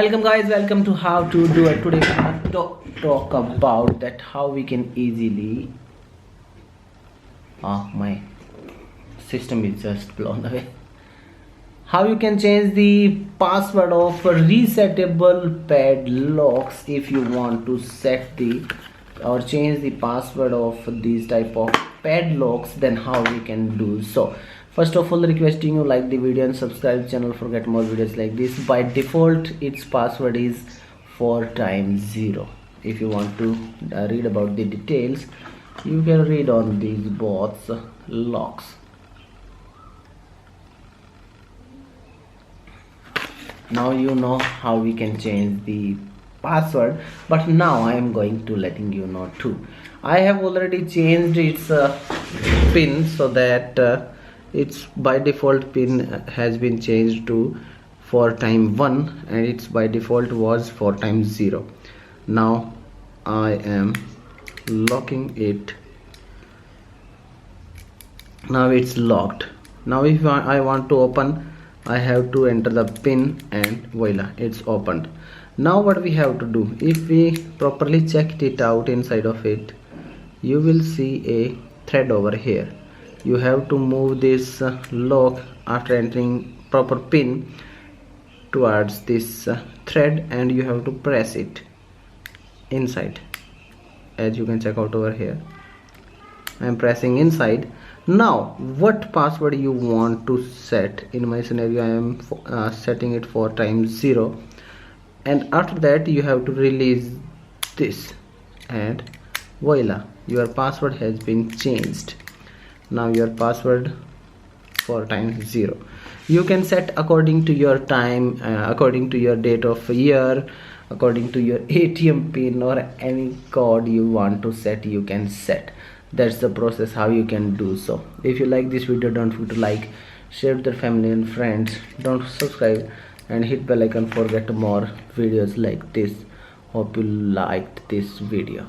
Welcome guys, welcome to How To Do It. Today we're gonna talk about that how we can easily my system is just blown away. How you can change the password of resettable padlocks if you want to set the or change the password of these type of padlocks, then how we can do so. First of all, requesting you like the video and subscribe channel for get more videos like this. By default its password is 4 times 0. If you want to read about the details, you can read on these both locks. Now you know how we can change the password, but now I am going to letting you know too. I have already changed its pin so that its by default pin has been changed to 4 times 1 and its by default was 4 times 0. Now I am locking it. Now it's locked. Now if I want to open, I have to enter the pin and voila, it's opened. Now what we have to do, if we properly checked it out inside of it, you will see a thread over here. You have to move this lock after entering proper pin towards this thread and you have to press it inside. As you can check out over here, I am pressing inside. Now what password you want to set? In my scenario I am setting it 4 times 0, and after that you have to release this and voila, your password has been changed. Now your password 4 times 0. You can set according to your time, according to your date of year, according to your ATM pin, or any code you want to set, you can set. That's the process how you can do so. If you like this video, don't forget to like, share with your family and friends, don't subscribe and hit bell icon for get more videos like this. Hope you liked this video.